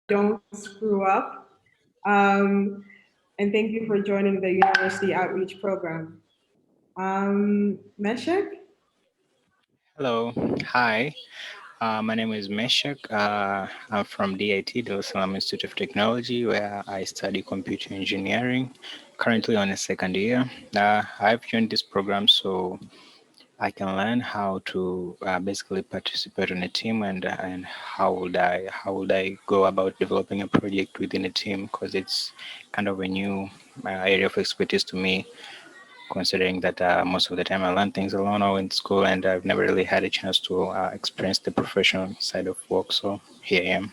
don't screw up. Um, and thank you for joining the University Outreach Program. Meshek? Hello, hi. My name is Meshak. I'm from DIT, Dar es Salaam Institute of Technology, where I study computer engineering. Currently on a second year. I've joined this program so I can learn how to basically participate in a team and how would I go about developing a project within a team because it's kind of a new area of expertise to me considering that most of the time I learn things alone or in school, and I've never really had a chance to experience the professional side of work. So here I am.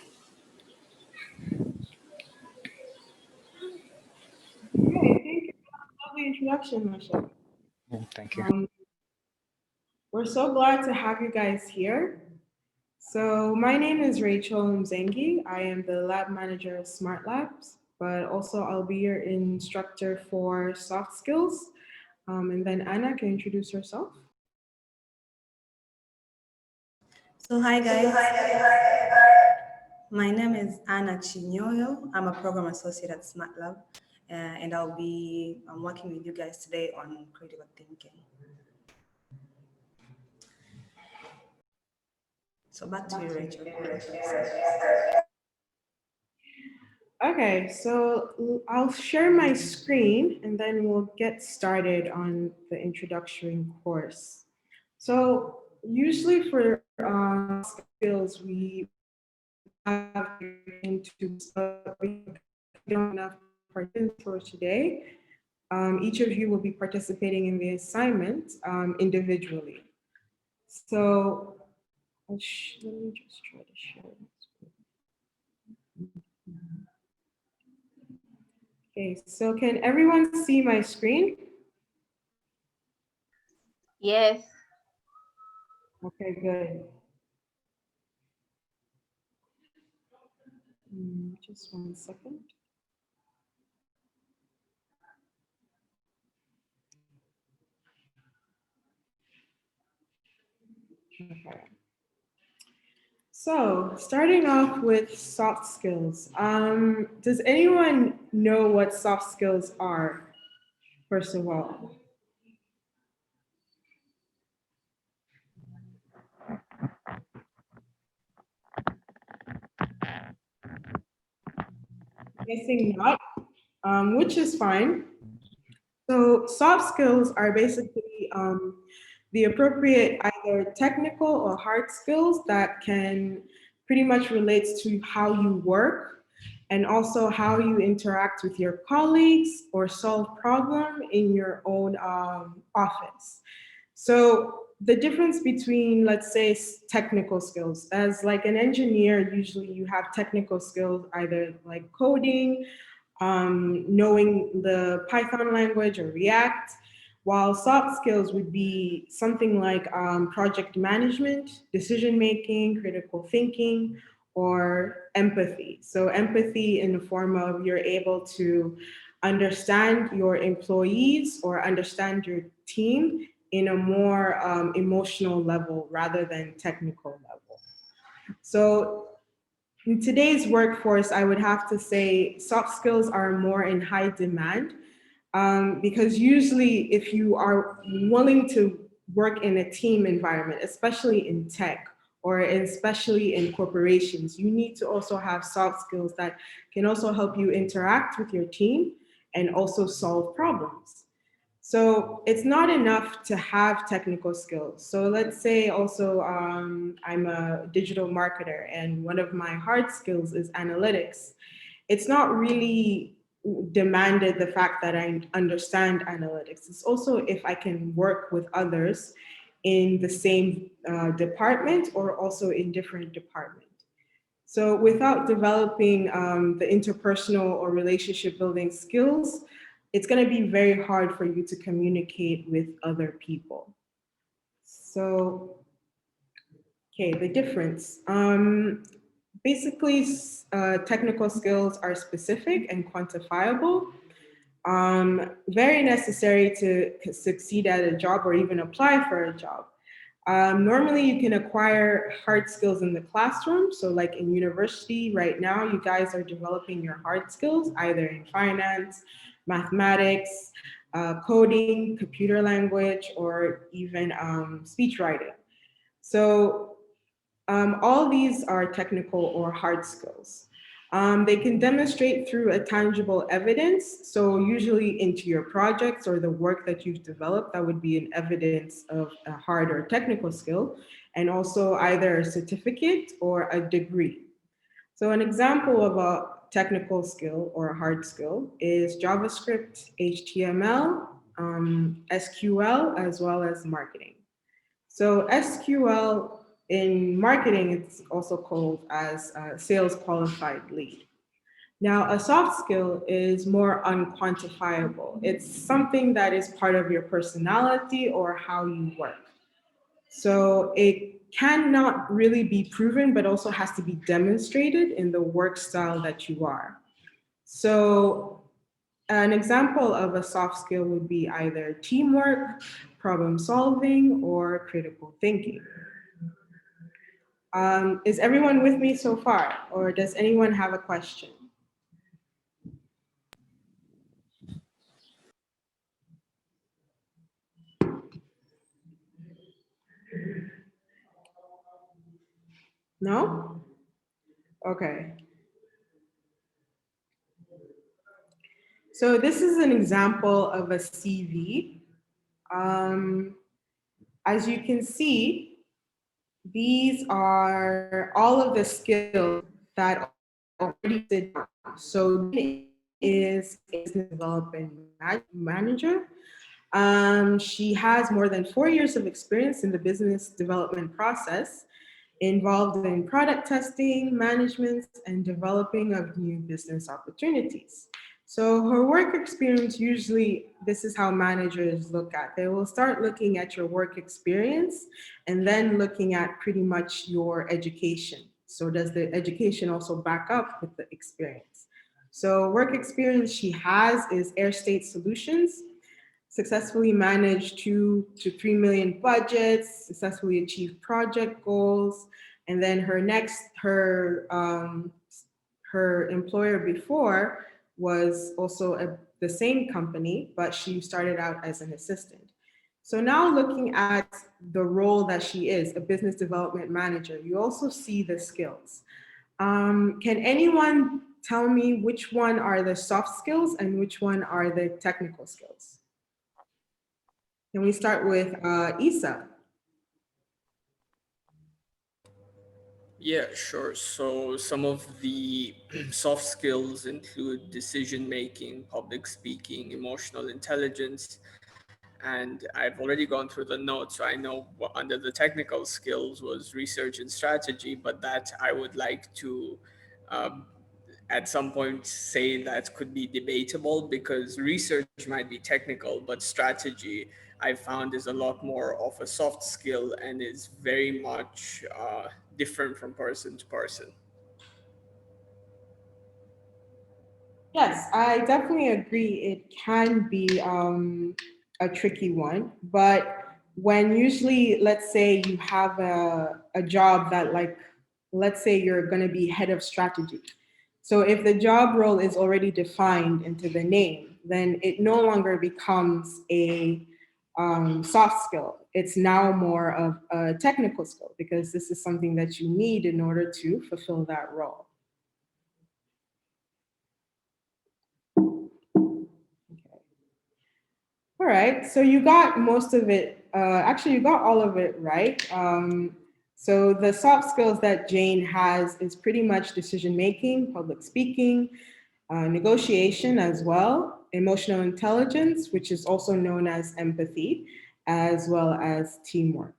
Okay, thank you for the introduction, Meshek. Thank you. Um, we're so glad to have you guys here. So, my name is Rachel Mzengi. I am the lab manager of Smart Labs, but also I'll be your instructor for soft skills. And then Anna can introduce herself. So hi guys, my name is Anna Chinyoyo. I'm a program associate at Smart Lab, and I'll be working with you guys today on critical thinking. So back to you, Rachel. Okay, so I'll share my screen and then we'll get started on the introductory course. So usually for skills, we have into don't enough participants for today. Each of you will be participating in the assignment individually. So let me just try to share. Okay, so can everyone see my screen? Yes. Okay, good. Just 1 second. Okay. So, starting off with soft skills. Does anyone know what soft skills are, first of all? Guessing not, which is fine. So, soft skills are basically the appropriate either technical or hard skills that can pretty much relates to how you work and also how you interact with your colleagues or solve problem in your own office. So the difference between, let's say, technical skills, as like an engineer, usually you have technical skills, either like coding, knowing the Python language or React, while soft skills would be something like project management, decision making, critical thinking, or empathy. So, empathy in the form of you're able to understand your employees or understand your team in a more emotional level rather than technical level. So, in today's workforce, I would have to say soft skills are more in high demand because usually, if you are willing to work in a team environment, especially in tech or especially in corporations, you need to also have soft skills that can also help you interact with your team and also solve problems. So it's not enough to have technical skills. So let's say also I'm a digital marketer and one of my hard skills is analytics. It's not really demanded the fact that I understand analytics. It's also if I can work with others in the same department or also in different departments. So without developing the interpersonal or relationship building skills, it's going to be very hard for you to communicate with other people. So, okay, the difference. Basically, technical skills are specific and quantifiable, very necessary to succeed at a job or even apply for a job. Normally, you can acquire hard skills in the classroom. So, like in university right now, you guys are developing your hard skills either in finance, mathematics, coding, computer language, or even speech writing. So, all these are technical or hard skills. They can demonstrate through a tangible evidence. So, usually into your projects or the work that you've developed, that would be an evidence of a hard or technical skill, and also either a certificate or a degree. So, an example of a technical skill or a hard skill is JavaScript, HTML, SQL, as well as marketing. So SQL in marketing, it's also called as a sales qualified lead. Now, a soft skill is more unquantifiable. It's something that is part of your personality or how you work. So it cannot really be proven, but also has to be demonstrated in the work style that you are. So an example of a soft skill would be either teamwork, problem solving, or critical thinking. Is everyone with me so far, or does anyone have a question? No? Okay. So this is an example of a CV. Um, as you can see, these are all of the skills that already sit down. So Jane is a business development manager. She has more than 4 years of experience in the business development process, involved in product testing, management, and developing of new business opportunities. So her work experience, usually this is how managers look at. They will start looking at your work experience and then looking at pretty much your education. So does the education also back up with the experience? So work experience she has is Air State Solutions, successfully managed 2 to 3 million budgets, successfully achieved project goals, and then her employer before was also the same company, but she started out as an assistant. So now looking at the role that she is, a business development manager, you also see the skills. Can anyone tell me which one are the soft skills and which one are the technical skills? Can we start with Isa? Yeah, sure. So some of the soft skills include decision making, public speaking, emotional intelligence, and I've already gone through the notes, so I know what under the technical skills was research and strategy, but that I would like to um, at some point say that could be debatable because research might be technical, but strategy I found is a lot more of a soft skill and is very much different from person to person. Yes, I definitely agree. It can be a tricky one, but when usually, let's say you have a job that, like, let's say you're going to be head of strategy. So if the job role is already defined into the name, then it no longer becomes a soft skill. It's now more of a technical skill because this is something that you need in order to fulfill that role. All right, so you got most of it. Actually, you got all of it right. So the soft skills that Jane has is pretty much decision making, public speaking, negotiation as well, emotional intelligence, which is also known as empathy, as well as teamwork.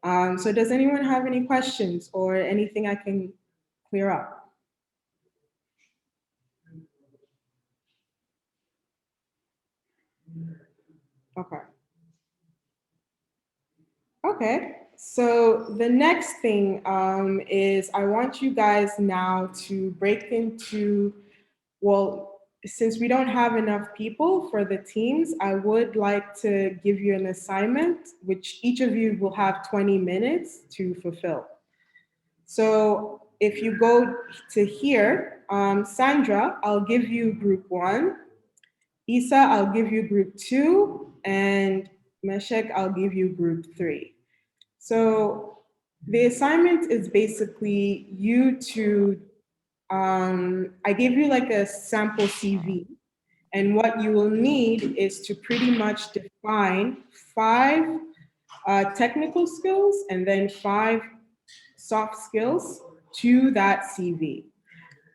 So does anyone have any questions or anything I can clear up? Okay. Okay, so the next thing is I want you guys now to break into, well, since we don't have enough people for the teams, I would like to give you an assignment, which each of you will have 20 minutes to fulfill. So if you go to here, Sandra, I'll give you group one. Isa, I'll give you group two. And Meshek, I'll give you group three. So the assignment is basically you to, I gave you like a sample CV. And what you will need is to pretty much define five technical skills and then five soft skills to that CV.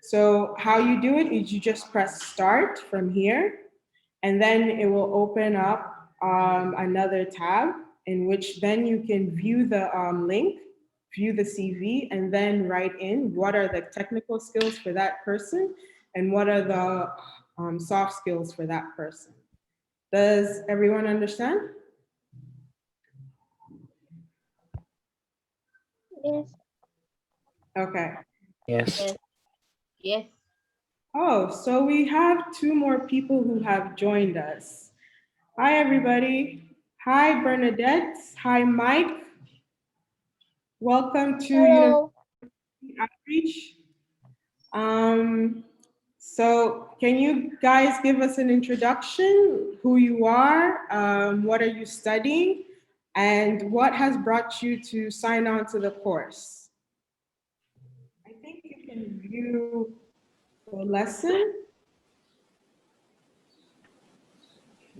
So how you do it is you just press start from here, and then it will open up another tab in which then you can view the link, view the CV, and then write in what are the technical skills for that person and what are the soft skills for that person. Does everyone understand? Yes. Okay. Yes. Yes. Yes. Oh, so we have two more people who have joined us. Hi, everybody. Hi, Bernadette. Hi, Mike. Welcome to University Hello. Outreach. Um, so can you guys give us an introduction, who you are, what are you studying, and what has brought you to sign on to the course? I think you can view the lesson.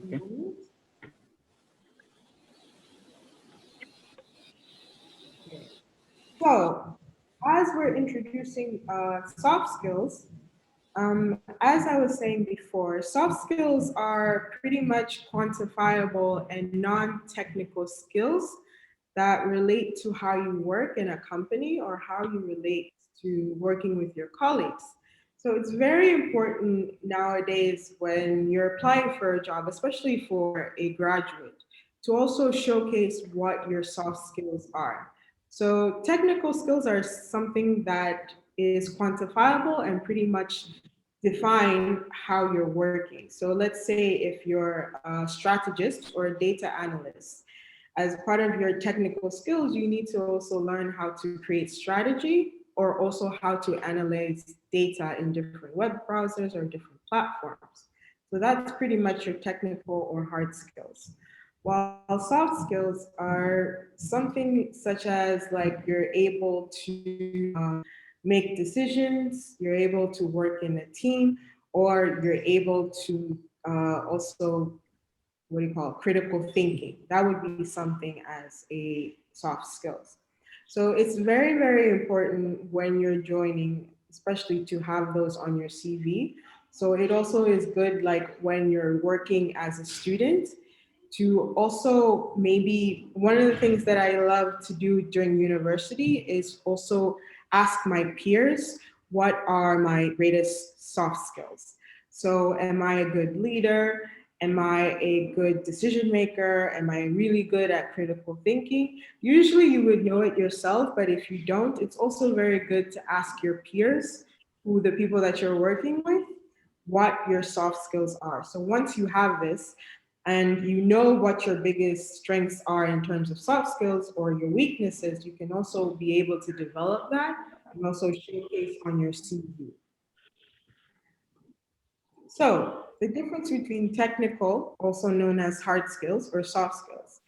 Okay. So, as we're introducing soft skills, as I was saying before, soft skills are pretty much quantifiable and non-technical skills that relate to how you work in a company or how you relate to working with your colleagues. So it's very important nowadays when you're applying for a job, especially for a graduate, to also showcase what your soft skills are. So technical skills are something that is quantifiable and pretty much define how you're working. So let's say if you're a strategist or a data analyst, as part of your technical skills, you need to also learn how to create strategy or also how to analyze data in different web browsers or different platforms. So that's pretty much your technical or hard skills. While soft skills are something such as like you're able to make decisions, you're able to work in a team, or you're able to also, what do you call it, critical thinking. That would be something as a soft skills. So it's very, very important when you're joining, especially to have those on your CV. So it also is good like when you're working as a student to also maybe one of the things that I love to do during university is also ask my peers what are my greatest soft skills. So am I a good leader? Am I a good decision maker? Am I really good at critical thinking? Usually you would know it yourself, but if you don't, it's also very good to ask your peers, who the people that you're working with, what your soft skills are. So once you have this, and you know what your biggest strengths are in terms of soft skills or your weaknesses, you can also be able to develop that and also showcase on your CV. So the difference between technical, also known as hard skills or soft skills.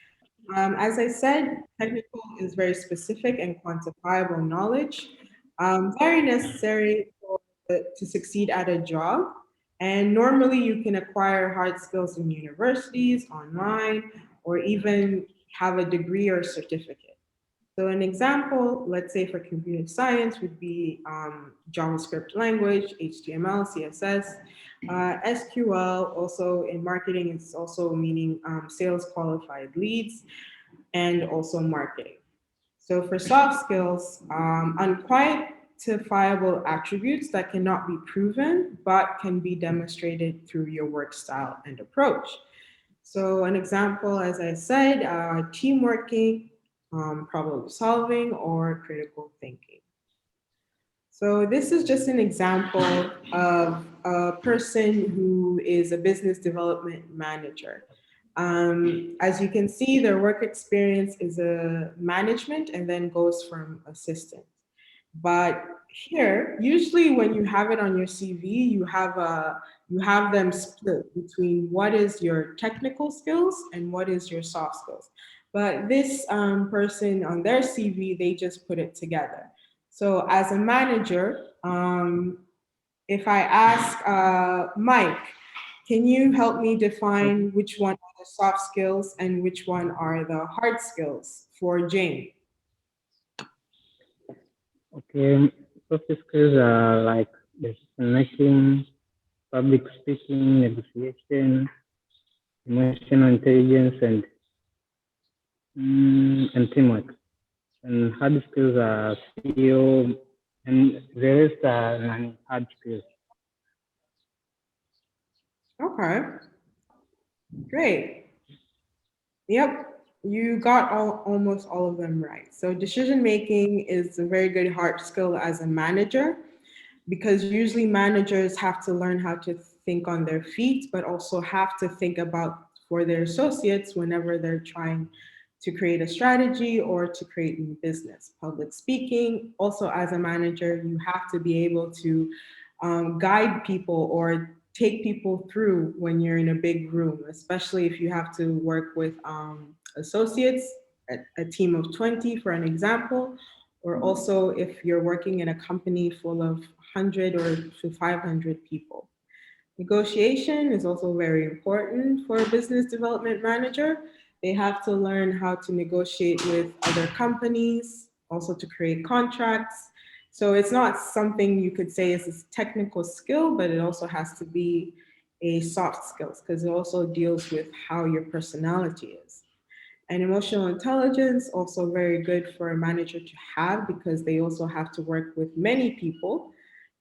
As I said, technical is very specific and quantifiable knowledge, very necessary to succeed at a job. And normally you can acquire hard skills in universities, online, or even have a degree or certificate. So an example, let's say for computer science would be JavaScript language, HTML, CSS, SQL. Also in marketing, it's also meaning sales qualified leads and also marketing. So for soft skills, unquantifiable attributes that cannot be proven, but can be demonstrated through your work style and approach. So an example, as I said, team working, problem solving, or critical thinking. So this is just an example of a person who is a business development manager. As you can see, their work experience is a management and then goes from assistant. But here, usually when you have it on your CV, you have them split between what is your technical skills and what is your soft skills. But this person on their CV, they just put it together. So as a manager, if I ask Mike, can you help me define which one are the soft skills and which one are the hard skills for Jane? Okay, soft skills are like decision making, public speaking, negotiation, emotional intelligence, and teamwork. And hard skills are skill, and the rest are non-hard skills. Okay, great. Yep, you got almost all of them right. So decision making is a very good hard skill as a manager because usually managers have to learn how to think on their feet, but also have to think about for their associates whenever they're trying to create a strategy or to create new business. Public speaking, also as a manager, you have to be able to guide people or take people through when you're in a big room, especially if you have to work with associates, a team of 20, for an example, or also if you're working in a company full of 100 or to 500 people. Negotiation is also very important for a business development manager. They have to learn how to negotiate with other companies, also to create contracts. So it's not something you could say is a technical skill, but it also has to be a soft skills because it also deals with how your personality is. And emotional intelligence, also very good for a manager to have because they also have to work with many people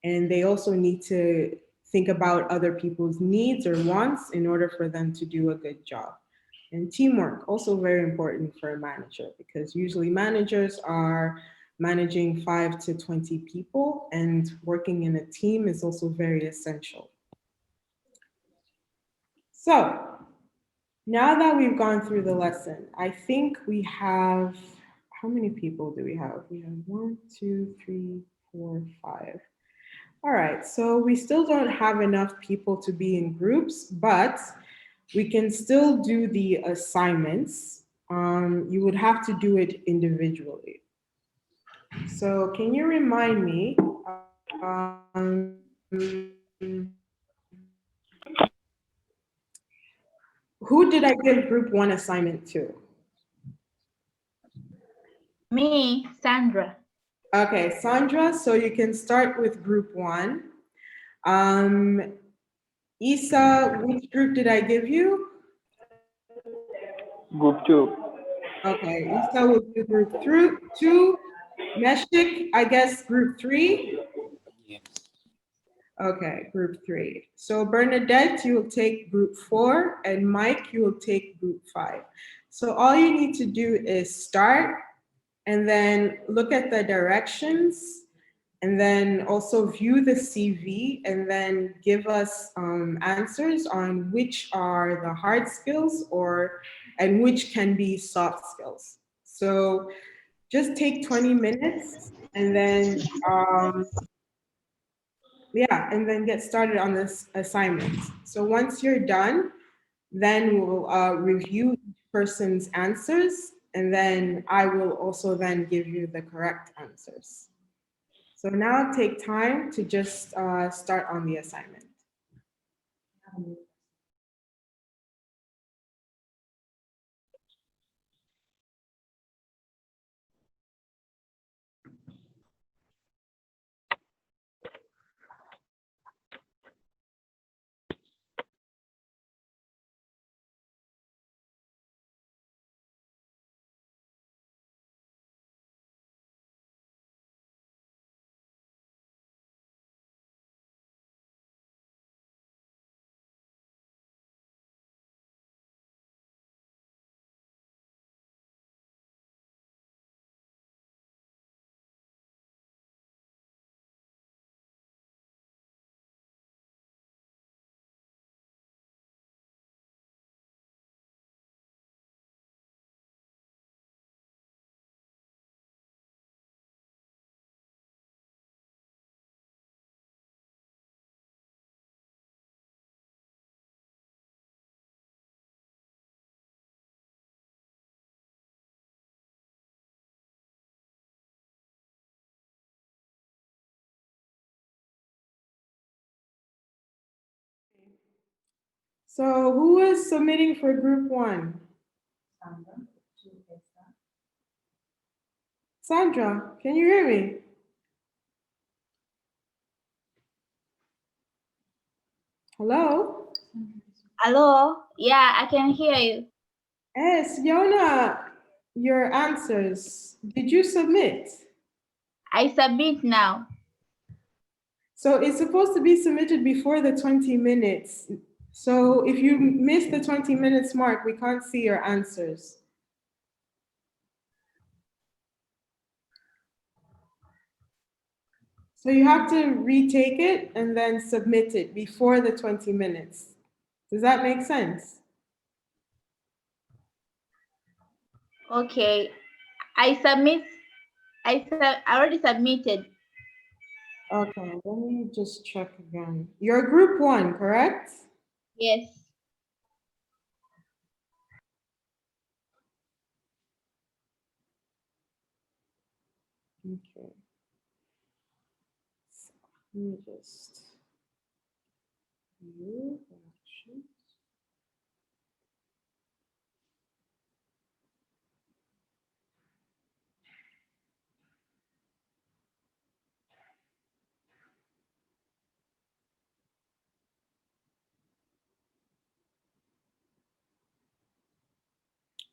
and they also need to think about other people's needs or wants in order for them to do a good job. And teamwork, also very important for a manager because usually managers are managing 5 to 20 people and working in a team is also very essential. So now that we've gone through the lesson, I think we have, how many people do we have? We have one, two, three, four, five. All right, so we still don't have enough people to be in groups, but we can still do the assignments. You would have to do it individually. So can you remind me, who did I give group one assignment to? Me, Sandra. Okay, Sandra, so you can start with group one. Um, Isa, which group did I give you? Group 2. Okay, Isa will do group through two. Meshik, I guess group three. Yes. Okay, group three. So Bernadette, you will take group four, and Mike, you will take group five. So all you need to do is start and then look at the directions and then also view the CV and then give us answers on which are the hard skills or and which can be soft skills. So just take 20 minutes and then yeah, and then get started on this assignment. So once you're done, then we'll review each person's answers and then I will also then give you the correct answers. So now take time to just start on the assignment. So who is submitting for group one? Sandra, can you hear me? Hello? Hello? Yeah, I can hear you. Yes, Yona, your answers. Did you submit? I submit now. So it's supposed to be submitted before the 20 minutes. So if you miss the 20 minutes mark, we can't see your answers. So you have to retake it and then submit it before the 20 minutes. Does that make sense? Okay. I already submitted. Okay, let me just check again. You're group one, correct? Yes. Okay. So let me just view the actions.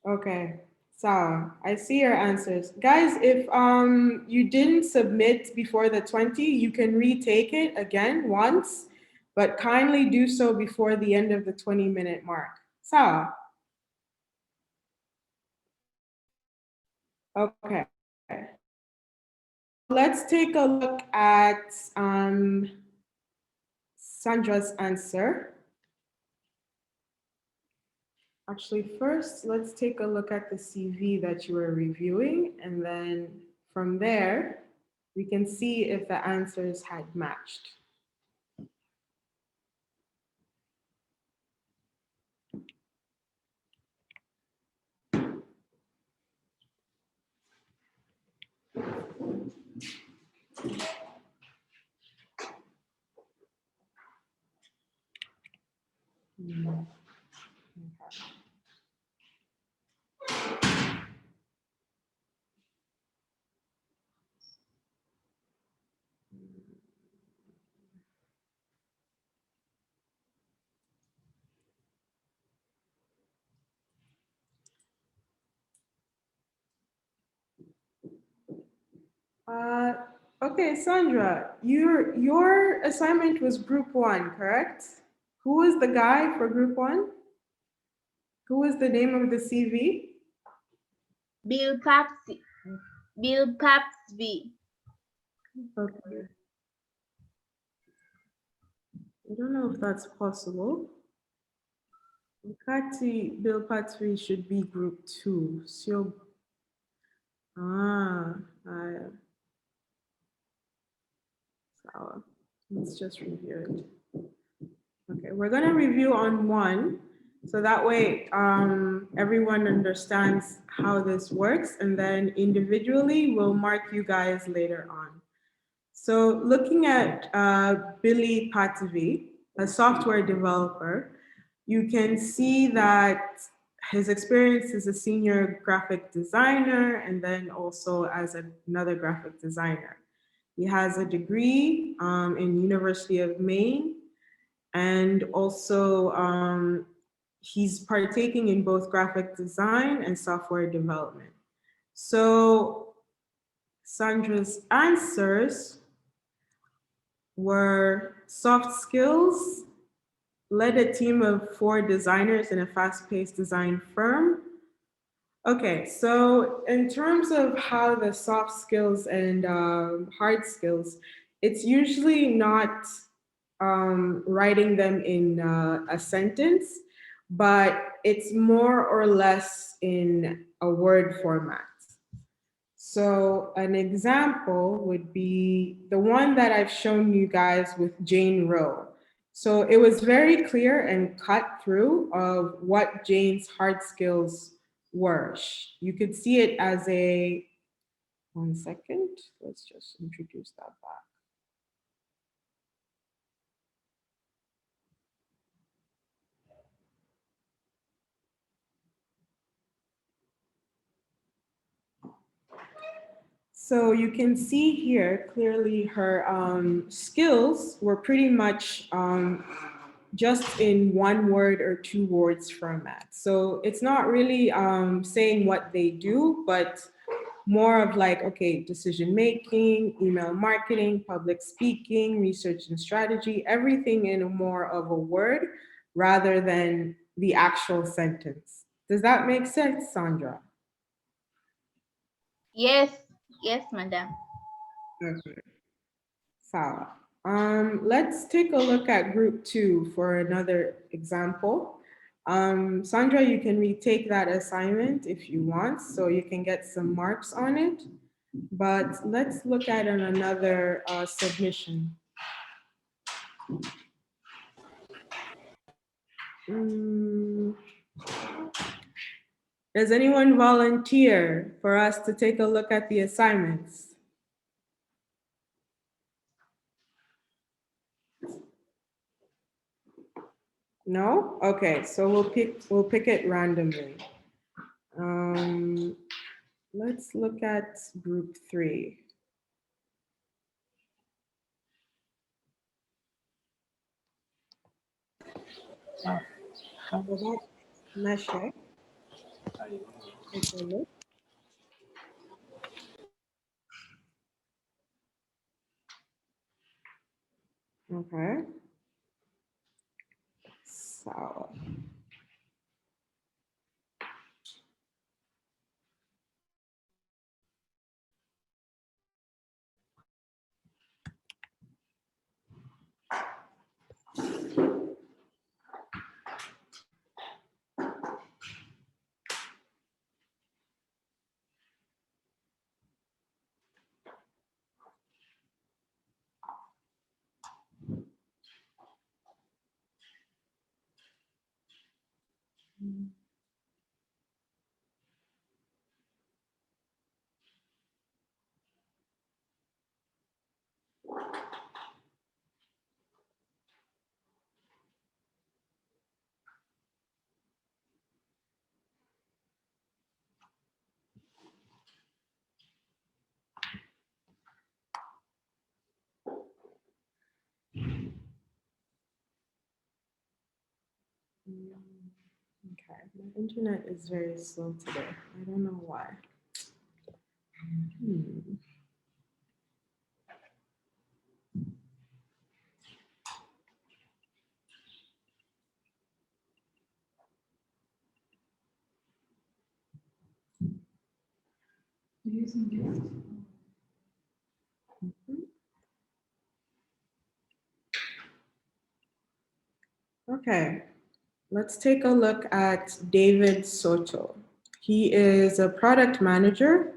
Okay, so I see your answers. Guys, if you didn't submit before the 20, you can retake it again once, but kindly do so before the end of the 20-minute mark. So, okay. Let's take a look at Sandra's answer. Actually, first, let's take a look at the CV that you were reviewing, and then from there, we can see if the answers had matched. Okay. Uh, okay, Sandra, your assignment was group one, correct? Who was the guy for group one? Who was the name of the CV? Bill Papsy. Bill Papsby. Okay. I don't know if that's possible. Mkati Bill Patri should be group two. So, so let's just review it. Okay, we're gonna review on one, so that way everyone understands how this works, and then individually we'll mark you guys later on. So looking at Billy Patavi, a software developer, you can see that his experience as a senior graphic designer and then also as another graphic designer. He has a degree in University of Maine, and also he's partaking in both graphic design and software development. So Sandra's answers were soft skills, led a team of 4 designers in a fast-paced design firm. Okay, so in terms of how the soft skills and hard skills, it's usually not writing them in a sentence, but it's more or less in a word format. So an example would be the one that I've shown you guys with Jane Roe. So it was very clear and cut through of what Jane's hard skills were. You could see it as a, one second, let's just introduce that back. So you can see here clearly her skills were pretty much just in one word or two words format. So it's not really saying what they do, but more of like, okay, decision making, email marketing, public speaking, research and strategy, everything in more of a word rather than the actual sentence. Does that make sense, Sandra? Yes, yes, madam. Okay. Sawa. Let's take a look at group 2 for another example. Sandra, you can retake that assignment if you want, so you can get some marks on it. But let's look at another submission. Mm, Does anyone volunteer for us to take a look at the assignments? No? Okay, so we'll pick it randomly. Let's look at group 3. Meshach. Take a look. Okay. So. Okay, my internet is very slow today. I don't know why. Okay, let's take a look at David Soto. He is a product manager,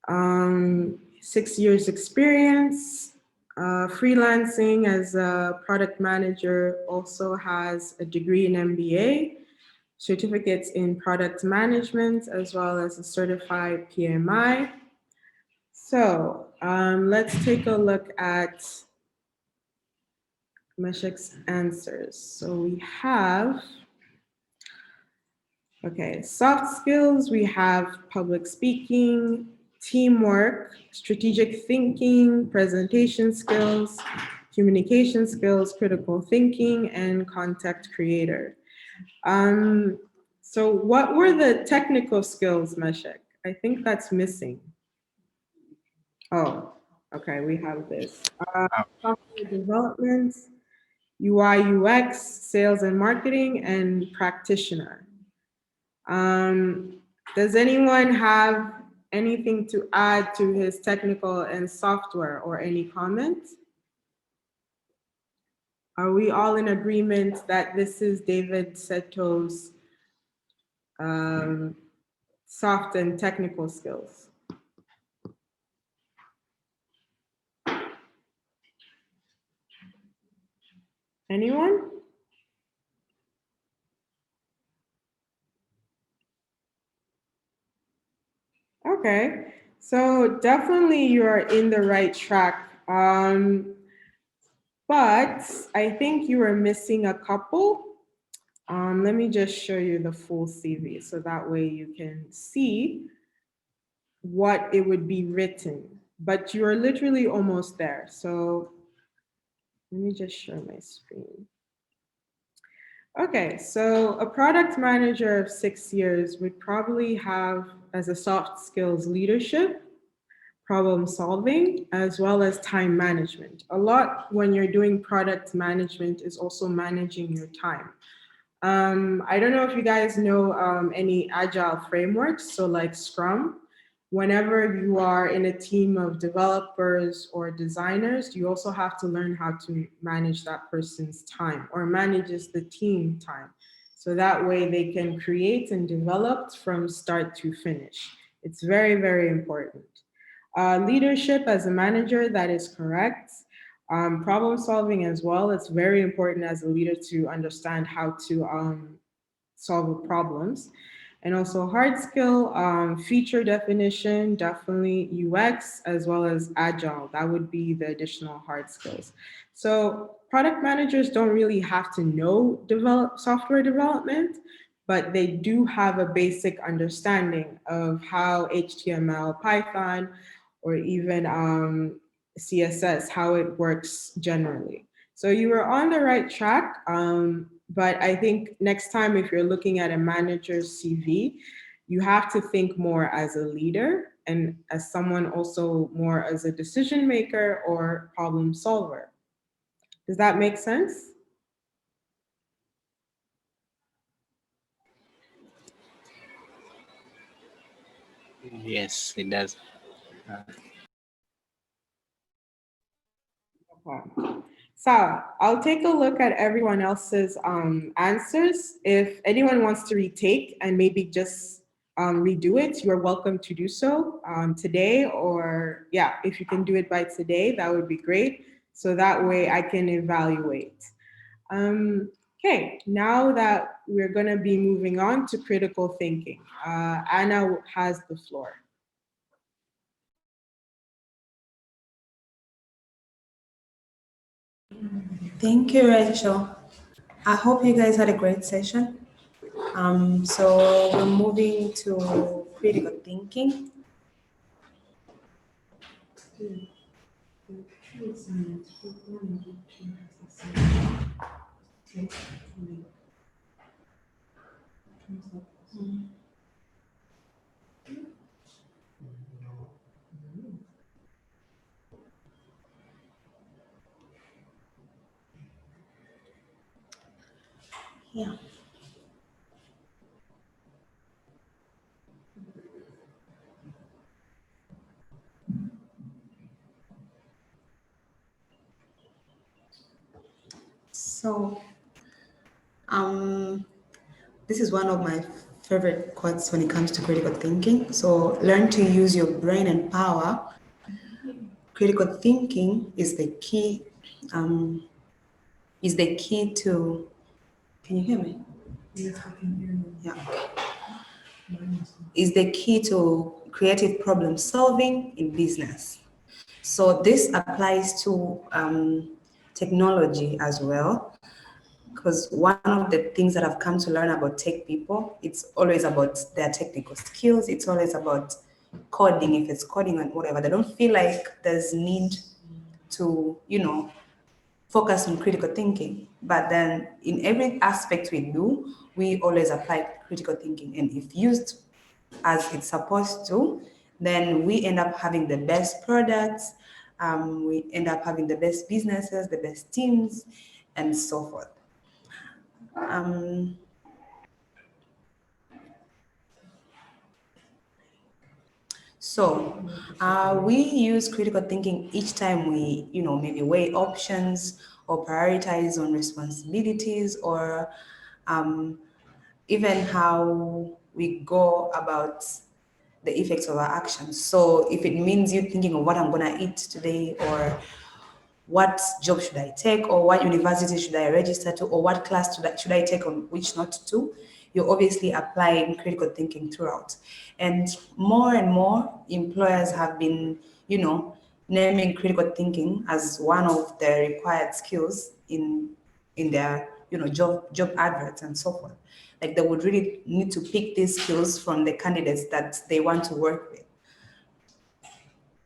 6 years experience, freelancing as a product manager, also has a degree in MBA, certificates in product management, as well as a certified PMI. So let's take a look at Meshach's answers. So we have, okay, soft skills, we have public speaking, teamwork, strategic thinking, presentation skills, communication skills, critical thinking, and content creator. So what were the technical skills, Meshach? I think that's missing. Oh, okay, we have this. Software development, UI, UX, sales and marketing, and practitioner. Does anyone have anything to add to his technical and software or any comments? Are we all in agreement that this is David Seto's soft and technical skills? Anyone? Okay, so definitely you're in the right track. But I think you are missing a couple. Let me just show you the full CV so that way you can see what it would be written, but you're literally almost there. So let me just share my screen. Okay, so a product manager of 6 years would probably have as a soft skills leadership, problem solving, as well as time management. A lot when you're doing product management is also managing your time. I don't know if you guys know any agile frameworks, so like Scrum. Whenever you are in a team of developers or designers, you also have to learn how to manage that person's time or manages the team time. So that way they can create and develop from start to finish. It's very, very important. Leadership as a manager, that is correct. Problem solving as well. It's very important as a leader to understand how to solve problems. And also hard skill, feature definition, definitely UX, as well as agile. That would be the additional hard skills. So product managers don't really have to know develop software development, but they do have a basic understanding of how HTML, Python, or even CSS, how it works generally. So you were on the right track. But I think next time, if you're looking at a manager's CV, you have to think more as a leader and as someone also more as a decision maker or problem solver. Does that make sense? Yes, it does. Okay. So I'll take a look at everyone else's answers. If anyone wants to retake and maybe just redo it, you're welcome to do so today, or yeah, if you can do it by today, that would be great. So that way I can evaluate. Okay, now that we're going to be moving on to critical thinking, Anna has the floor. Thank you, Rachel. I hope you guys had a great session. So we're moving to critical thinking. Yeah. So, this is one of my favorite quotes when it comes to critical thinking. So, learn to use your brain and power. Critical thinking is the key. Is the key to. Can you hear me? Yes, I can hear you. Yeah. Is the key to creative problem solving in business. So this applies to technology as well, because one of the things that I've come to learn about tech people, it's always about their technical skills. It's always about coding, if it's coding and whatever. They don't feel like there's need to, focus on critical thinking. But then in every aspect we do, we always apply critical thinking. And if used as it's supposed to, then we end up having the best products, we end up having the best businesses, the best teams, and so forth. We use critical thinking each time we, maybe weigh options or prioritize on responsibilities, or even how we go about the effects of our actions. So if it means you thinking of what I'm gonna eat today, or what job should I take, or what university should I register to, or what class should I take on which not to, you're obviously applying critical thinking throughout. And more employers have been, naming critical thinking as one of the required skills in their, job adverts and so forth. Like they would really need to pick these skills from the candidates that they want to work with.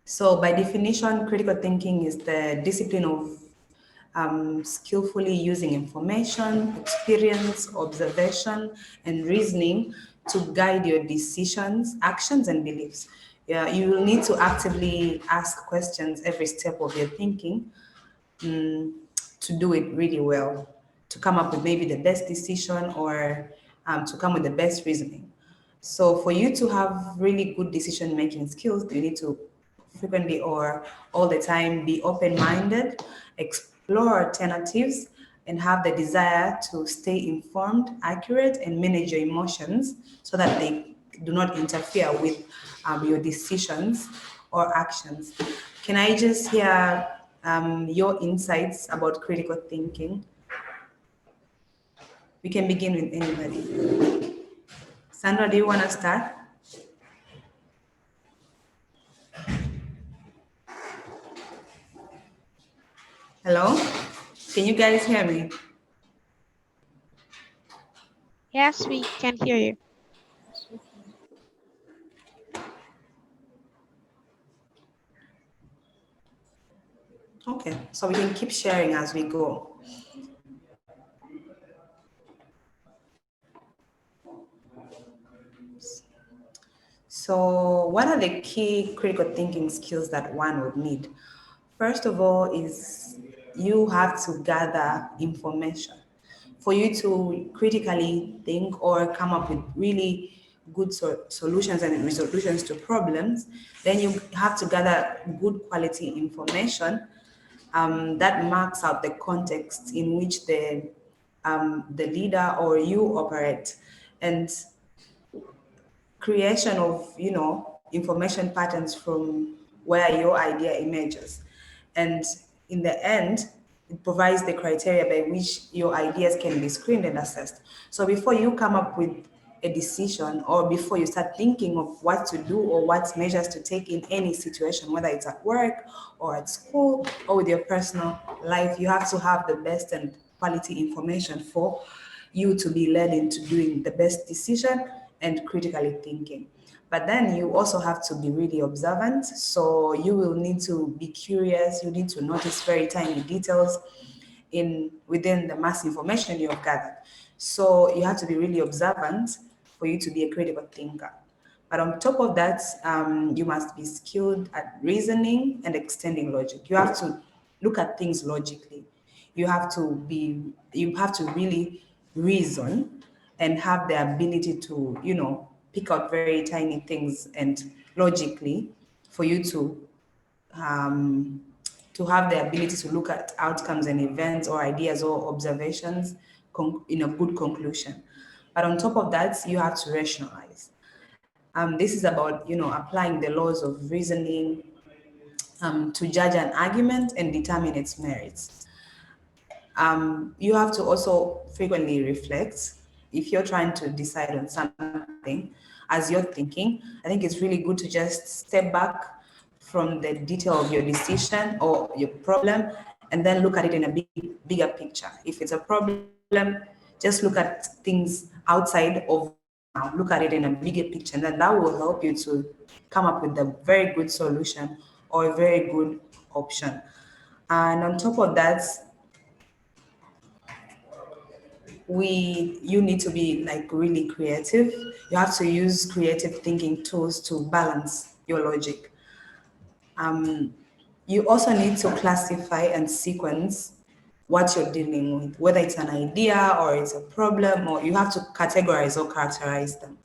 So by definition, critical thinking is the discipline of skillfully using information, experience, observation, and reasoning to guide your decisions, actions, and beliefs. Yeah, you will need to actively ask questions every step of your thinking to do it really well, to come up with maybe the best decision or to come with the best reasoning. So for you to have really good decision making skills, you need to frequently or all the time be open-minded, explore alternatives, and have the desire to stay informed, accurate, and manage your emotions so that they do not interfere with your decisions or actions. Can I just hear your insights about critical thinking? We can begin with anybody. Sandra, do you want to start? Hello? Can you guys hear me? Yes, we can hear you. Okay, so we can keep sharing as we go. So, what are the key critical thinking skills that one would need? First of all, is you have to gather information. For you to critically think or come up with really good solutions and resolutions to problems, then you have to gather good quality information that marks out the context in which the leader or you operate. And creation of information patterns from where your idea emerges, and in the end it provides the criteria by which your ideas can be screened and assessed. So before you come up with a decision or before you start thinking of what to do or what measures to take in any situation, whether it's at work or at school or with your personal life, you have to have the best and quality information for you to be led into doing the best decision and critically thinking. But then you also have to be really observant. So you will need to be curious. You need to notice very tiny details within the mass information you have gathered. So you have to be really observant for you to be a critical thinker. But on top of that, you must be skilled at reasoning and extending logic. You have to look at things logically. You have to really reason and have the ability to, pick out very tiny things and logically for you um, to have the ability to look at outcomes and events or ideas or observations in a good conclusion. But on top of that, you have to rationalize. This is about, applying the laws of reasoning to judge an argument and determine its merits. You have to also frequently reflect if you're trying to decide on something as you're thinking. I think it's really good to just step back from the detail of your decision or your problem and then look at it in a bigger picture. If it's a problem, just look at things outside of now, look at it in a bigger picture, and then that will help you to come up with a very good solution or a very good option. And on top of that, you need to be like really creative. You have to use creative thinking tools to balance your logic. You also need to classify and sequence what you're dealing with, whether it's an idea or it's a problem, or you have to categorize or characterize them.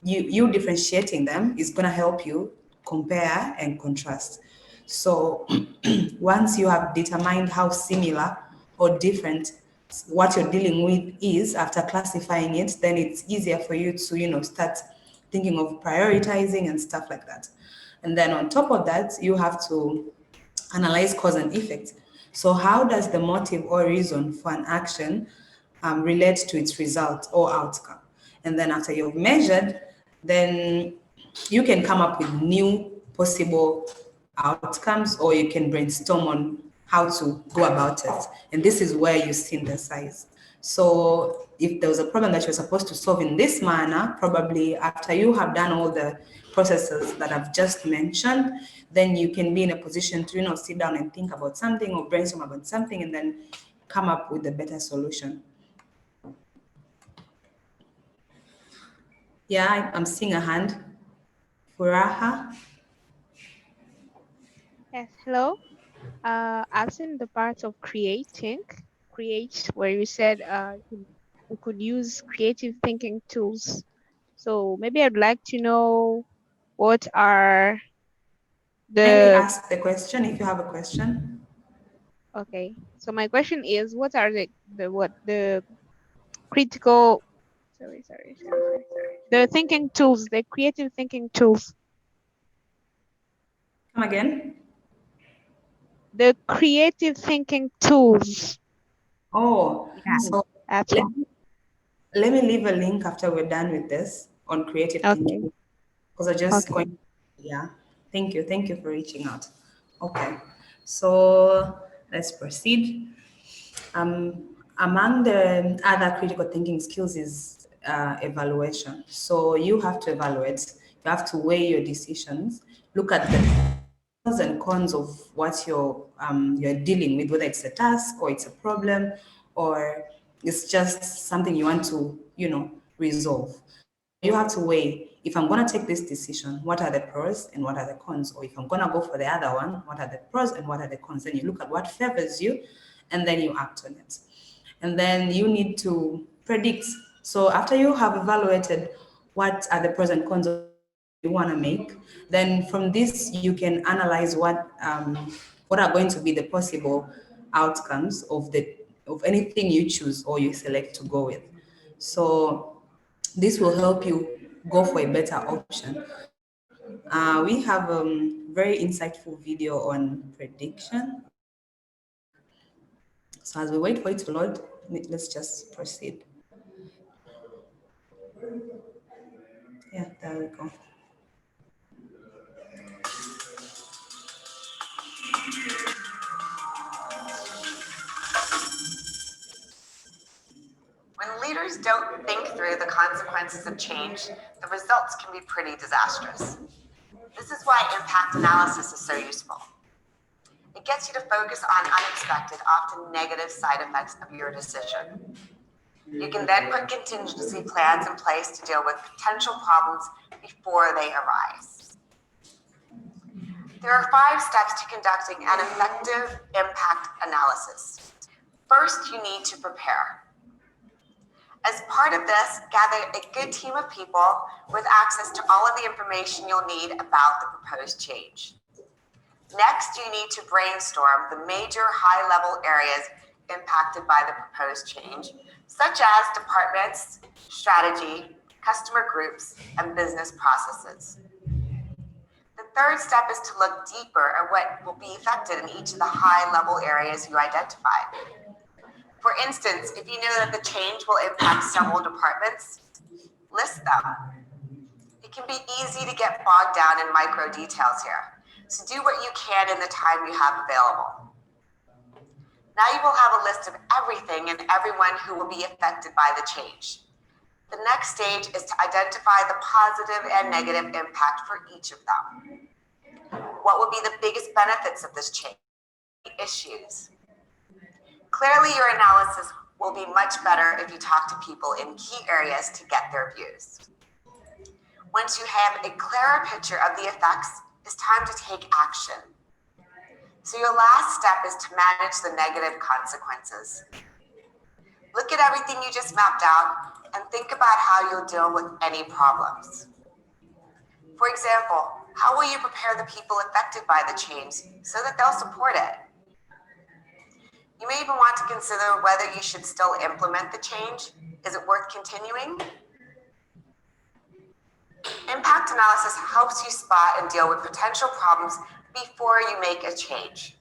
You differentiating them is going to help you compare and contrast. So once you have determined how similar or different what you're dealing with is, after classifying it, then it's easier for you to start thinking of prioritizing and stuff like that. And then on top of that, you have to analyze cause and effect. So how does the motive or reason for an action relate to its result or outcome? And then after you've measured, then you can come up with new possible outcomes, or you can brainstorm on how to go about it. And this is where you synthesize. So if there was a problem that you're supposed to solve in this manner, probably after you have done all the processes that I've just mentioned, then you can be in a position to, sit down and think about something or brainstorm about something and then come up with a better solution. Yeah, I'm seeing a hand. Furaha? Yes, hello. I've seen the part of create, where you said we could use creative thinking tools. So maybe I'd like to know what are Kindly the ask the question if you have a question. okay. So my question is, what are the critical sorry. The thinking tools, the creative thinking tools. Come again? The creative thinking tools. Oh, Yeah, so that's let, all. let me leave a link after we're done with this on creative Okay. thinking because I just Okay. going. Yeah, thank you for reaching out. Okay, so let's proceed. Among the other critical thinking skills is evaluation. So you have to evaluate. You have to weigh your decisions. Look at the pros and cons of what you're dealing with, whether it's a task or it's a problem, or it's just something you want to resolve. So you have to weigh, if I'm going to take this decision, what are the pros and what are the cons? Or if I'm going to go for the other one, what are the pros and what are the cons? Then you look at what favors you and then you act on it. And then you need to predict. So after you have evaluated what are the pros and cons of you want to make, then from this you can analyze what are going to be the possible outcomes of anything you choose or you select to go with. So this will help you go for a better option. We have a very insightful video on prediction. So as we wait for it to load, let's just proceed. Yeah, there we go. When leaders don't think through the consequences of change, the results can be pretty disastrous. This is why impact analysis is so useful. It gets you to focus on unexpected, often negative side effects of your decision. You can then put contingency plans in place to deal with potential problems before they arise. There are 5 steps to conducting an effective impact analysis. First, you need to prepare. As part of this, gather a good team of people with access to all of the information you'll need about the proposed change. Next, you need to brainstorm the major high-level areas impacted by the proposed change, such as departments, strategy, customer groups, and business processes. The third step is to look deeper at what will be affected in each of the high-level areas you identified. For instance, if you know that the change will impact several departments, list them. It can be easy to get bogged down in micro details here, so do what you can in the time you have available. Now you will have a list of everything and everyone who will be affected by the change. The next stage is to identify the positive and negative impact for each of them. What will be the biggest benefits of this change? Issues. Clearly, your analysis will be much better if you talk to people in key areas to get their views. Once you have a clearer picture of the effects, it's time to take action. So your last step is to manage the negative consequences. Look at everything you just mapped out and think about how you'll deal with any problems. For example, how will you prepare the people affected by the change so that they'll support it? You may even want to consider whether you should still implement the change. Is it worth continuing? Impact analysis helps you spot and deal with potential problems before you make a change.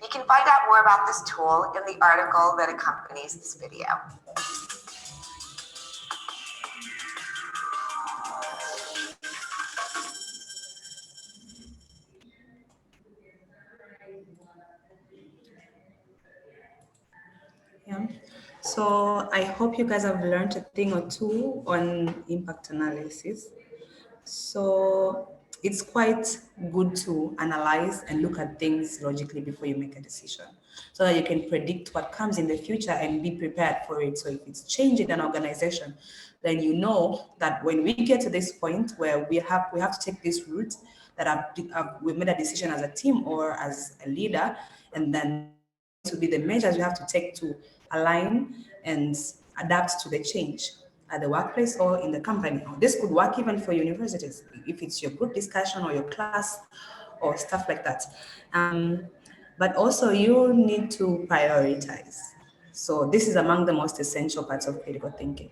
You can find out more about this tool in the article that accompanies this video. Yeah. So I hope you guys have learned a thing or two on impact analysis. So it's quite good to analyze and look at things logically before you make a decision so that you can predict what comes in the future and be prepared for it. So if it's change in an organization, then you know that when we get to this point where we have to take this route, that we've made a decision as a team or as a leader, and then these are going to be the measures we have to take to align and adapt to the change at the workplace or in the company. This could work even for universities, if it's your group discussion or your class or stuff like that. But also you need to prioritize. So this is among the most essential parts of critical thinking.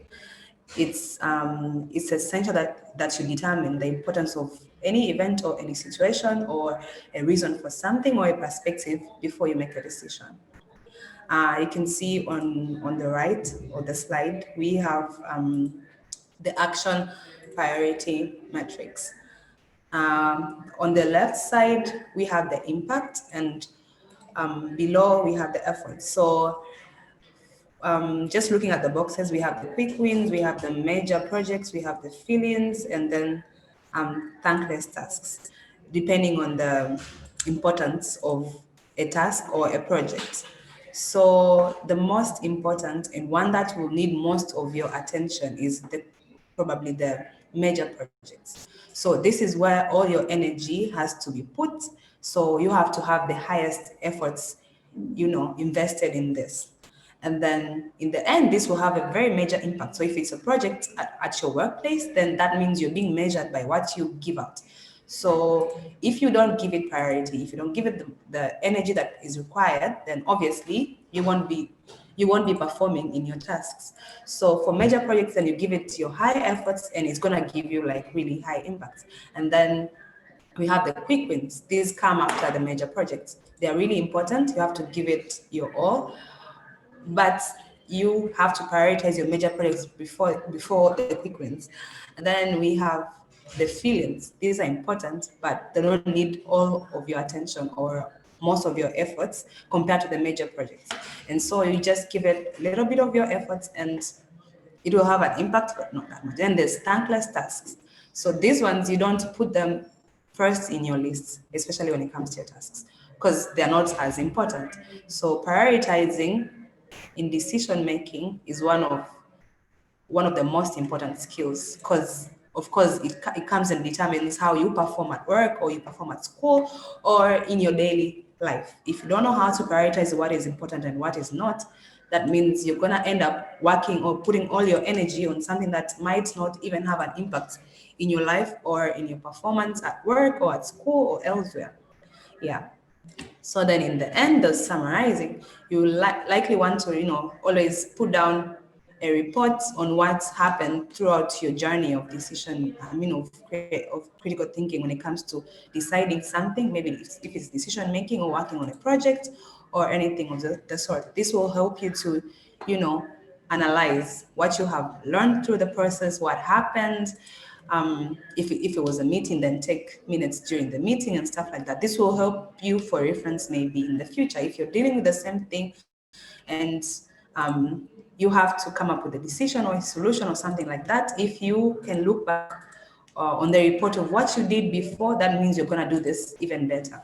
It's essential that you determine the importance of any event or any situation or a reason for something or a perspective before you make a decision. You can see on the right of the slide, we have the action priority matrix. On the left side, we have the impact, and below we have the effort. So just looking at the boxes, we have the quick wins, we have the major projects, we have the fill-ins, and then thankless tasks, depending on the importance of a task or a project. So the most important and one that will need most of your attention is probably the major projects. So this is where all your energy has to be put. So you have to have the highest efforts, invested in this. And then in the end, this will have a very major impact. So if it's a project at your workplace, then that means you're being measured by what you give out. So if you don't give it priority, if you don't give it the energy that is required, then obviously you won't be performing in your tasks. So for major projects, then you give it your high efforts and it's gonna give you like really high impacts. And then we have the quick wins. These come after the major projects. They are really important. You have to give it your all, but you have to prioritize your major projects before the quick wins. And then we have the feelings. These are important, but they don't need all of your attention or most of your efforts compared to the major projects. And so you just give it a little bit of your efforts and it will have an impact, but not that much. Then there's thankless tasks. So these ones, you don't put them first in your list, especially when it comes to your tasks, because they're not as important. So prioritizing in decision making is one of the most important skills, because of course it comes and determines how you perform at work or you perform at school or in your daily life. If you don't know how to prioritize what is important and what is not, that means you're going to end up working or putting all your energy on something that might not even have an impact in your life or in your performance at work or at school or elsewhere. Yeah. So then in the end of summarizing, you likely want to, always put down a report on what's happened throughout your journey of of critical thinking when it comes to deciding something, maybe if it's decision making or working on a project or anything of the sort. This will help you to, analyze what you have learned through the process, what happened. If it was a meeting, then take minutes during the meeting and stuff like that. This will help you for reference maybe in the future. If you're dealing with the same thing and you have to come up with a decision or a solution or something like that, if you can look back on the report of what you did before, that means you're going to do this even better.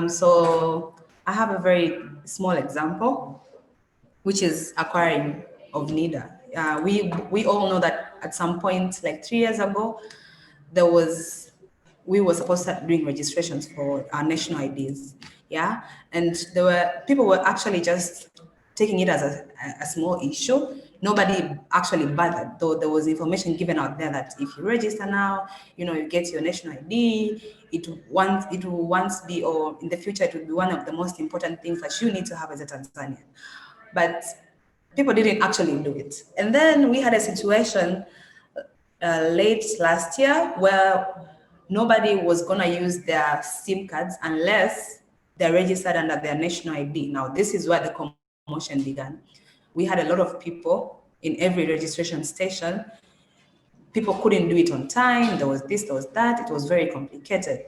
So I have a very small example, which is acquiring of NIDA. We all know that at some point, like 3 years ago, we were supposed to start doing registrations for our national IDs, yeah, and people were actually just taking it as a small issue. Nobody actually bothered, though there was information given out there that if you register now, you get your national ID. It will once be, or in the future, it will be one of the most important things that you need to have as a Tanzanian. But people didn't actually do it. And then we had a situation late last year where nobody was going to use their SIM cards unless they're registered under their national ID. Now, this is where the commotion began. We had a lot of people in every registration station. People couldn't do it on time. There was this, there was that. It was very complicated.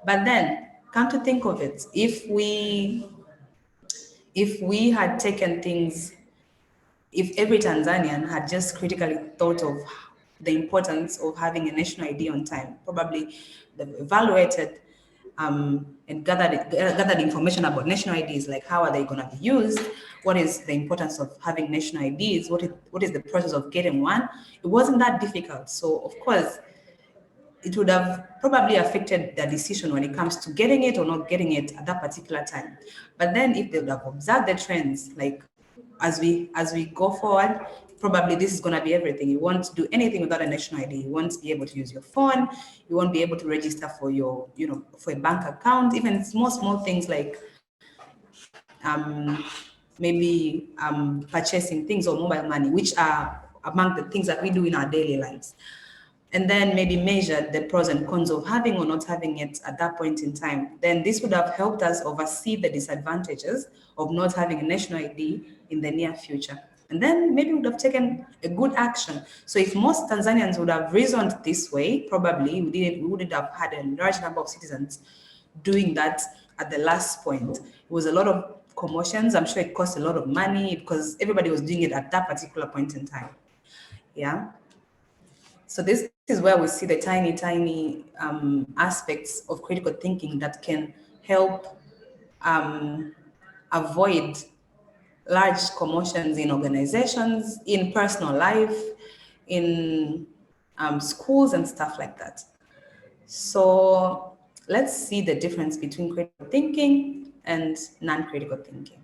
But then, come to think of it, if we if every Tanzanian had just critically thought of the importance of having a national ID on time. Probably they've evaluated and gathered information about national IDs, like how are they going to be used, what is the importance of having national IDs, what is the process of getting one. It wasn't that difficult. So of course, it would have probably affected their decision when it comes to getting it or not getting it at that particular time. But then if they would have observed the trends, like as we go forward, probably this is going to be everything. You won't do anything without a national ID. You won't be able to use your phone. You won't be able to register for your, for a bank account. Even small things like maybe purchasing things or mobile money, which are among the things that we do in our daily lives. And then maybe measure the pros and cons of having or not having it at that point in time. Then this would have helped us oversee the disadvantages of not having a national ID in the near future. And then maybe we would have taken a good action. So if most Tanzanians would have reasoned this way, probably we wouldn't have had a large number of citizens doing that at the last point. It was a lot of commotions. I'm sure it cost a lot of money because everybody was doing it at that particular point in time. Yeah. So this is where we see the tiny aspects of critical thinking that can help avoid large commotions in organizations, in personal life, in schools and stuff like that. So let's see the difference between critical thinking and non-critical thinking.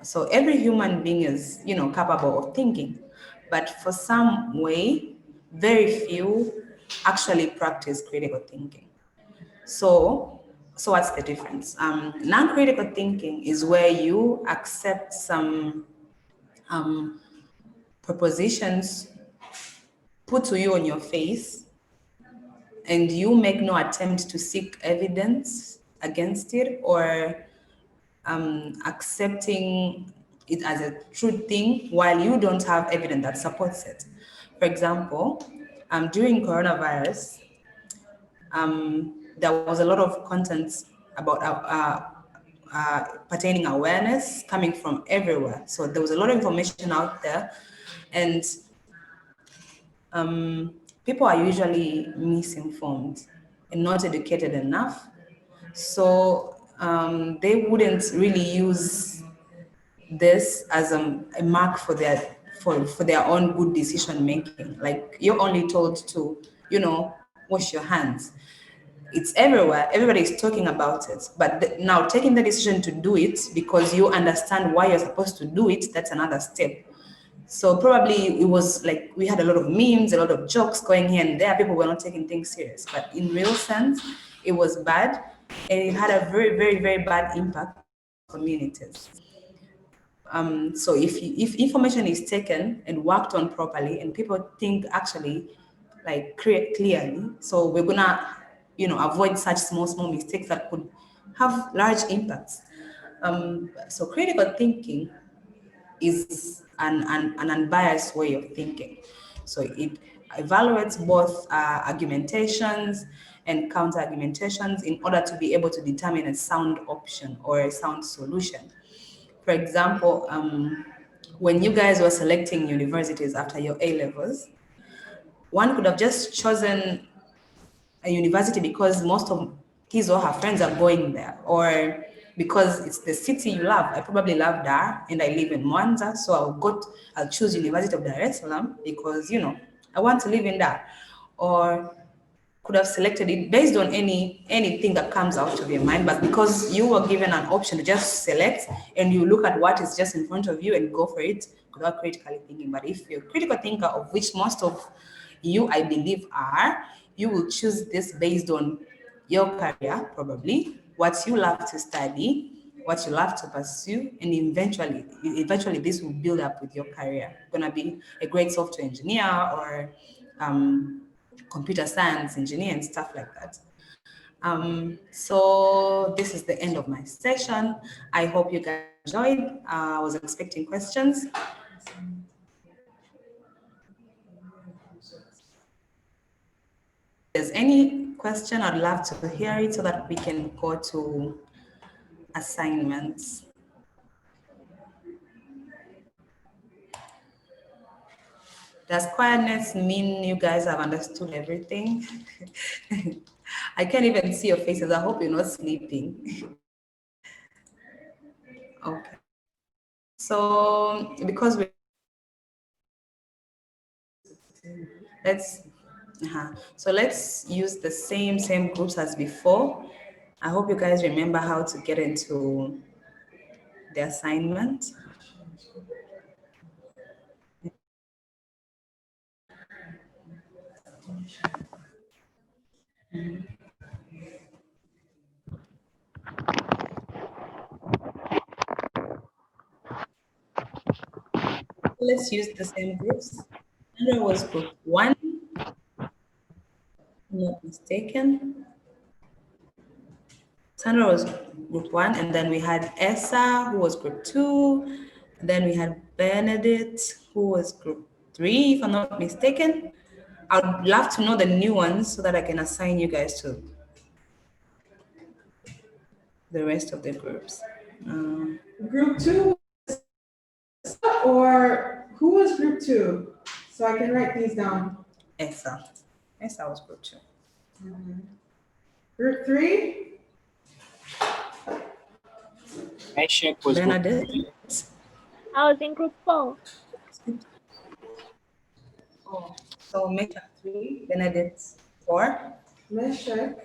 So every human being is, capable of thinking, but for some way, very few actually practice critical thinking. So what's the difference? Non-critical thinking is where you accept some propositions put to you on your face, and you make no attempt to seek evidence against it or accepting it as a true thing while you don't have evidence that supports it. For example, during coronavirus, there was a lot of content about pertaining awareness coming from everywhere. So there was a lot of information out there, and people are usually misinformed and not educated enough. So they wouldn't really use this as a mark for their own good decision making. Like, you're only told to, wash your hands. It's everywhere. Everybody is talking about it. But now taking the decision to do it because you understand why you're supposed to do it, that's another step. So probably it was like we had a lot of memes, a lot of jokes going here and there. People were not taking things serious. But in real sense, it was bad. And it had a very, very, very bad impact on communities. So if information is taken and worked on properly and people think actually like clearly, so we're gonna, avoid such small mistakes that could have large impacts. So critical thinking is an unbiased way of thinking. So it evaluates both argumentations and counter argumentations in order to be able to determine a sound option or a sound solution. For example, when you guys were selecting universities after your A-levels, one could have just chosen a university because most of his or her friends are going there, or because it's the city you love. I probably love Dar and I live in Mwanza, so I'll choose University of Dar es Salaam because, I want to live in Dar. Or could have selected it based on anything that comes out of your mind, but because you were given an option to just select and you look at what is just in front of you and go for it without critically thinking. But if you're a critical thinker, of which most of you, I believe, are, you will choose this based on your career, probably, what you love to study, what you love to pursue, and eventually this will build up with your career. You're gonna be a great software engineer or computer science engineer and stuff like that. So this is the end of my session. I hope you guys enjoyed. I was expecting questions. If there's any question, I'd love to hear it so that we can go to assignments. Does quietness mean you guys have understood everything? I can't even see your faces. I hope you're not sleeping. Okay. So because let's so let's use the same groups as before. I hope you guys remember how to get into the assignment. Let's use the same groups. Sandra was group 1, if I'm not mistaken. Sandra was group 1, and then we had Essa, who was group 2. And then we had Benedict, who was group 3, if I'm not mistaken. I'd love to know the new ones so that I can assign you guys to the rest of the groups. Group 2 or who was group 2? So I can write these down. Essa. Essa was group 2. Group 3? Meshach was Bernadette. I was in group 4. Oh, so Meshach 3, Benedict 4. Meshach.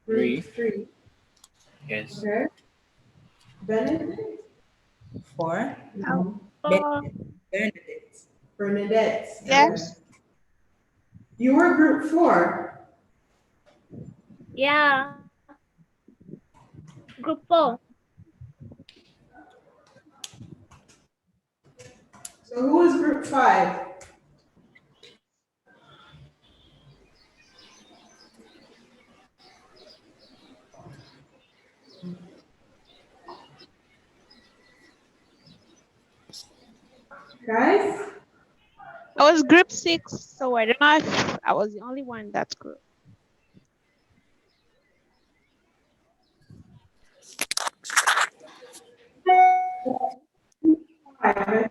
Three. Group 3. Yes. Okay. Benedict? 4. No. Bernadette. Bernadette. Yes. Okay. You were group 4. Yeah. Group 4. So who was group 5? Guys? I was group 6, so I don't know if I was the only one in that group. Five.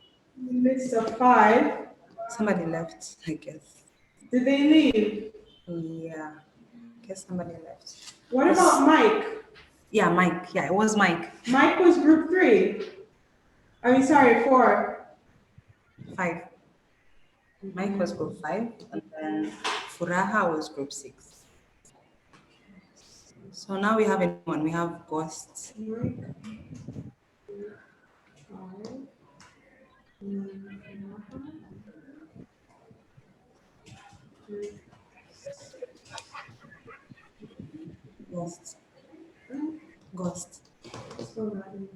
List of 5. Somebody left, I guess. Did they leave? Yeah, I guess somebody left. What about Mike? Yeah, Mike. Yeah, it was Mike. Mike was group 3. I mean, sorry, 4. 5. Mike was group 5, and then Furaha was group 6. So now we have anyone. We have Ghost. Mike. 5. Ghost. Ghost. So that is-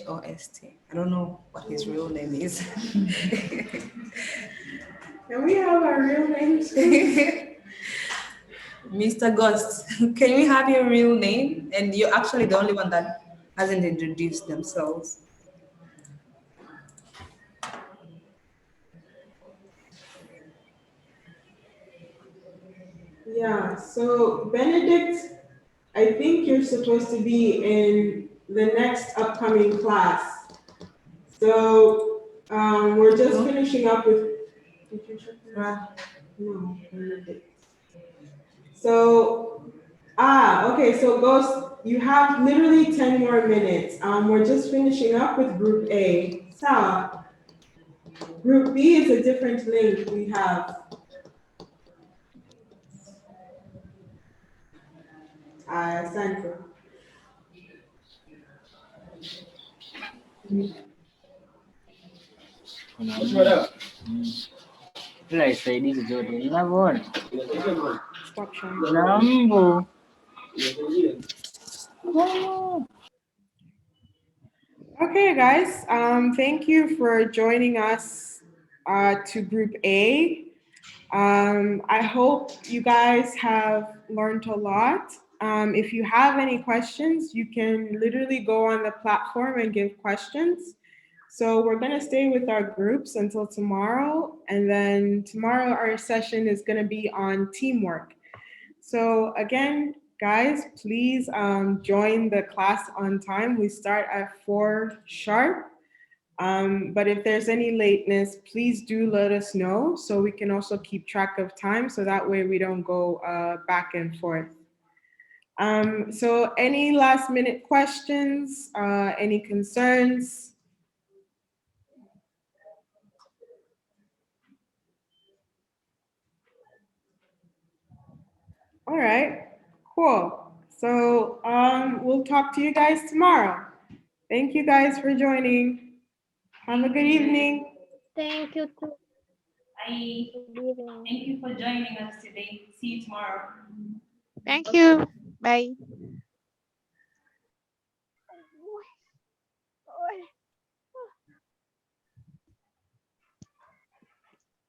Ghost. I don't know what his real name is. Can we have our real names? Mr. Ghost, can we have your real name? And you're actually the only one that hasn't introduced themselves. Yeah, so Benedict, I think you're supposed to be in the next upcoming class. So we're just finishing up with. Did you check that? No, Benedict. So, okay, so Ghost, you have literally 10 more minutes. We're just finishing up with Group A. So, Group B is a different link we have. Sandra. Stop sharing. Okay, guys. Thank you for joining us to Group A. I hope you guys have learned a lot. If you have any questions, you can literally go on the platform and give questions. So we're going to stay with our groups until tomorrow. And then tomorrow, our session is going to be on teamwork. So again, guys, please join the class on time. We start at 4 sharp. But if there's any lateness, please do let us know so we can also keep track of time so that way we don't go back and forth. So any last minute questions, any concerns? All right, cool. So we'll talk to you guys tomorrow. Thank you guys for joining. Have a good evening. Thank you too. Bye. Good evening. Thank you for joining us today. See you tomorrow. Thank you. Bye.